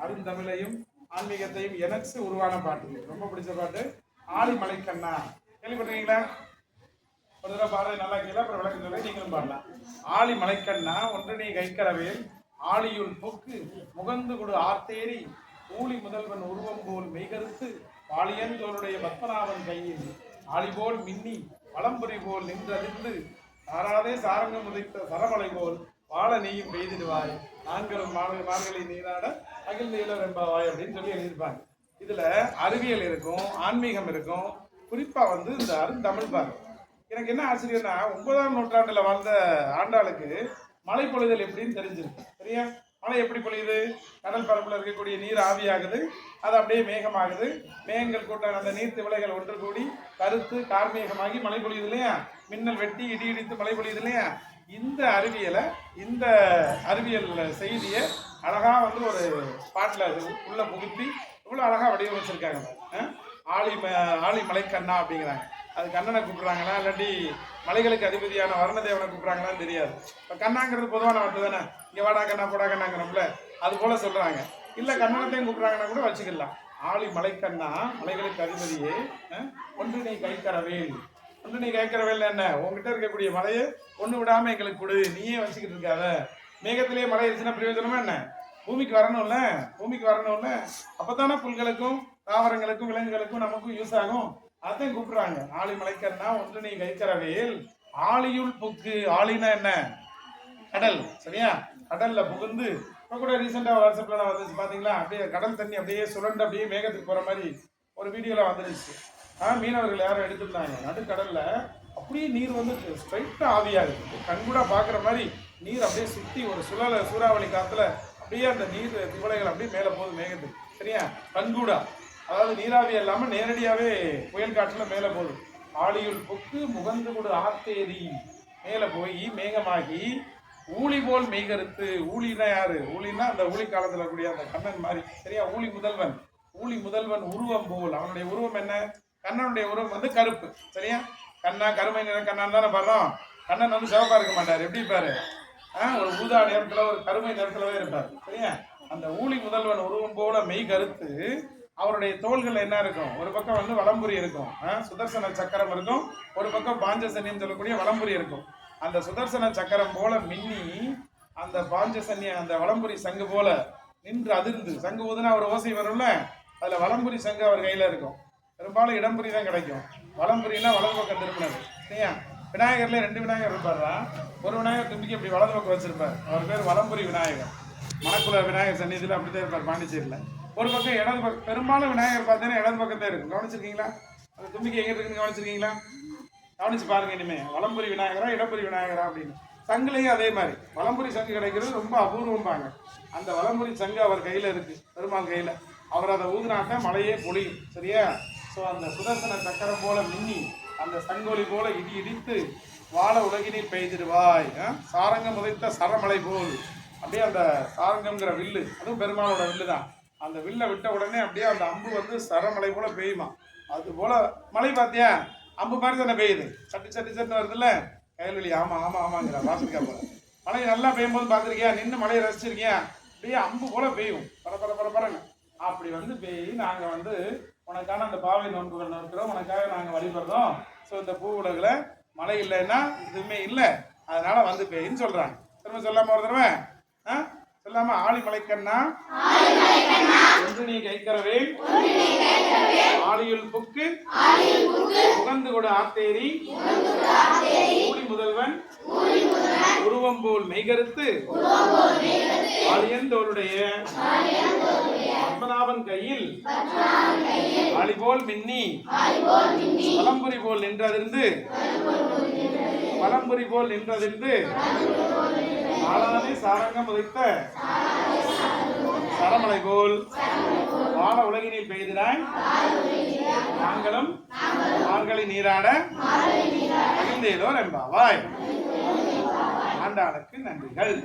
அருந்தமிழையும் ஆன்மீகத்தையும் எனக்கு உருவான பாட்டு, ரொம்ப பிடிச்ச பாட்டு. ஆழி மலைக்கண்ணா கேள்விப்பட்டிருக்கீங்களா? ஒரு தடவை பாடுறது நல்லா கேட்கல, அப்புறம் விளக்கம் சொல்ல நீங்களும் பாடலாம். ஆழி மலைக்கண்ணா ஒன்று நீ கைக்கரவேல் ஆழியுள் பொக்கு முகந்து கொடு ஆர்த்தேரி ஊழி முதல்வன் உருவம் போல் மெய்கருத்து வாளியந்தோருடைய பத்மநாபன் கையில் ஆளி போல் மின்னி வளம்புரி போல் நின்றதிர்ந்து சாராதே சாரங்கம் உதைத்த சரமலை போல் வாழ நீயும் பெய்திடுவாய் நாங்களும் மார்கழி நீராட அகிழ்ந்தீழர் என்பாவாய் அப்படின்னு சொல்லி எழுதியிருப்பாங்க. இதுல அறிவியல் இருக்கும், ஆன்மீகம் இருக்கும். குறிப்பா இந்த அருந்தமிழ் பாரு. எனக்கு என்ன ஆச்சரியம்னா 9ஆம் நூற்றாண்டுல வாழ்ந்த ஆண்டாளுக்கு மழை பொழிதல் எப்படின்னு தெரிஞ்சிருக்கு. சரியா? மழை எப்படி பொழியுது? கடல் பரப்புல இருக்கக்கூடிய நீர் ஆவியாகுது, அது அப்படியே மேகமாகுது. மேகங்கள் கூட்ட அந்த நீர் திவளைகள் ஒன்று கூடி கருத்து கார்மேகமாகி மழை பொழியுது இல்லையா? மின்னல் வெட்டி இடி இடித்து மழை பொழியுது இல்லையா? இந்த அறிவியல் செய்தியை அழகா ஒரு பாட்டில் உள்ள புகுத்தி இவ்வளோ அழகா வடிவமைச்சிருக்காங்க. ஆழி மலைக்கண்ணா அப்படிங்கிறாங்க. அது கண்ணனை கூப்பிடுறாங்களா இல்லாட்டி மலைகளுக்கு அதிபதியான வர்ணதேவனை கூப்பிடுறாங்களான்னு தெரியாது. இப்போ கண்ணாங்கிறது பொதுவான வார்த்தை தானே. இங்கே வாடா கண்ணா போடா கண்ணாங்கிறோம்ல, அது போல சொல்றாங்க. இல்லை கண்ணனத்தையும் கூப்பிடுறாங்கன்னா கூட வச்சுக்கலாம். ஆழி மலைக்கண்ணா மலைகளுக்கு அதிபதியே ஒன்று நீ கைக்கரவேல். ஒன்று நீ கைக்கரவேல் என்ன? உங்ககிட்ட இருக்கக்கூடிய மலையை ஒன்று விடாம எங்களுக்கு கொடு, நீயே வச்சுக்கிட்டு இருக்காத. மேகத்திலேயே மழை இருந்துச்சுன்னா பிரயோஜனமா என்ன? பூமிக்கு வரணும்ல. அப்பதானே புல்களுக்கும் தாவரங்களுக்கும் விலங்குகளுக்கும் நமக்கும் யூஸ் ஆகும். அதையும் கூப்பிடுறாங்க. ஆழி மலைக்கண்ணா ஒன்று நீ கைக்கரவேல் ஆழியுள் புக்கு. ஆழினா என்ன? கடல். சரியா? கடல்ல புகுந்து இப்போ கூட ரீசெண்டா வாட்ஸ்அப்ல நான் வந்துச்சு பாத்தீங்களா? அப்படியே கடல் தண்ணி அப்படியே சுரண்டு அப்படியே மேகத்துக்கு போற மாதிரி ஒரு வீடியோல வந்துருச்சு. மீனவர்கள் யாரும் எடுத்துருந்தாங்க. நடுக்கடல்ல அப்படியே நீர் ஸ்ட்ரைட்டா ஆவியாகுது. கண்கூடா பாக்குற மாதிரி நீர் அப்படியே சுத்தி ஒரு சூறாவளி காத்துல அப்படியே அந்த நீர் திவளைகள் அப்படியே மேல போகுது மேகத்துக்கு. சரியா? கண்கூடா, அதாவது நீராவி இல்லாம நேரடியாவே புயல் காற்றுல மேல போகுது. ஆழியுள் புக்கு முகந்து கொடு ஆர்த்தேரி மேல போய் மேகமாகி ஊழி போல் மெய்கருத்து. ஊழினா யாரு? ஊழினா அந்த ஊழி காலத்துல கூடிய அந்த கண்ணன் மாதிரி. சரியா? ஊழி முதல்வன் உருவம் போல். அவனுடைய உருவம் என்ன? கண்ணனுடைய உருவம் கருப்பு. சரியா? கண்ணா கருமை நிற கண்ணான் தானே பாடுறோம். கண்ணன் சிவப்பா இருக்க மாட்டார். எப்படி இருப்பாரு? ஒரு ஊதா நேரத்துல ஒரு கருமை நிறத்துலவே இருப்பார். சரியா? அந்த ஊழி முதல்வன் உருவம் போல மெய் கருத்து. அவருடைய தோள்கள் என்ன இருக்கும்? ஒரு பக்கம் வலம்புரி இருக்கும், சுதர்சன சக்கரம் இருக்கும். ஒரு பக்கம் பாஞ்சசன்யம் சொல்லக்கூடிய வலம்புரி இருக்கும். அந்த சுதர்சன சக்கரம் போல மின்னி அந்த பாஞ்சசன்ய அந்த வலம்புரி சங்கு போல நின்று அதிர்ந்து. சங்கு ஊதுனா ஒரு ஓசை வரும்ல, அதுல வலம்புரி சங்கு அவர் கையில இருக்கும். பெரும்பாலும் இடம்புரி தான் கிடைக்கும். வலம்புரினா வலது பக்கம் திரும்பினது. சரியா? விநாயகர்ல 2 விநாயகர் இருப்பாரா? ஒரு விநாயகர் தும்பிக்கை இப்படி வலது பக்கம் வச்சிருப்பார். அவர் பேர் வலம்புரி விநாயகர். மணக்குள விநாயகர் சன்னிதியில் அப்படித்தான் இருப்பார் பாண்டிச்சேரியில். ஒரு பக்கம் இடது பக்கம். பெரும்பாலும் விநாயகர் பார்த்தீங்கன்னா இடது பக்கத்தே இருக்கும். கவனிச்சிருக்கீங்களா? அந்த தும்பிக்கை எங்க இருக்குன்னு கவனிச்சிருக்கீங்களா? கவனிச்சு பாருங்க. இனிமே வலம்புரி விநாயகரா இடம்புரி விநாயகரா அப்படின்னு. சங்குலையும் அதே மாதிரி வலம்புரி சங்கு கிடைக்கிறது ரொம்ப அபூர்வம்பாங்க. அந்த வலம்புரி சங்கு அவர் கையில இருக்கு, பெருமாள் கையில. அவர் அதை ஊதுனாக்க மழையே பொழியும். சரியா? ஸோ அந்த சுதர்சன சக்கரம் போல மின்னி அந்த சங்கொலி போல இடி இடித்து வாழ உலகினில் பெய்திடுவாய். சாரங்கம் உதைத்த சரமலை போல். அப்படியே அந்த சாரங்கம்ங்கிற வில்லு, அதுவும் பெருமாளோட வில்லு தான். அந்த வில்லை விட்ட உடனே அப்படியே அந்த அம்பு சரமலை போல பெய்யுமா. அது போல மழை பார்த்தியா? அம்பு மாதிரி தானே பெய்யுது. சட்டு வருதுல்ல. கையல்வெளி ஆமாங்கிற வாசிக்கா போல. மழை நல்லா பெய்யும் போது பார்த்துருக்கியா? நின்று மழையை ரசிச்சிருக்கியா? அப்படியே அம்பு போல பெய்யும். பரன்னு அப்படி பெய்யி நாங்கள் உனக்கான அந்த பாவை நோன்புகள் இருக்கிறோம், உனக்காக நாங்கள் வழிபடுறோம். ஸோ இந்த பூ உலகில் மழை இல்லைன்னா இதுவுமே இல்லை, அதனால பெய்யுன்னு சொல்றாங்க. திரும்ப சொல்லாம ஒரு தடவை சொல்லாம ஆழி மலைக்கண்ணா ஒன்று நீ கைக்கரவேல் ஆழியுள் புக்கு முகந்து கொடு ஆர்த்தேரி ஊழி முதல்வன் உருவம் போல் மெய்கருத்து ஆழியந்தோருடைய பத்மநாபன் கையில் ஆளி போல் மின்னி வலம்புரி போல் நின்றதிர்ந்து ஆளானே சாரங்கம் உதைத்த சரமலை போல் வாழ உலகினில் பெய்தினாய் நாங்களும் மார்கழி நீராட மகிழ்ந்தேலோர் என்பாவாய். ஆண்டாளுக்கு நன்றிகள்.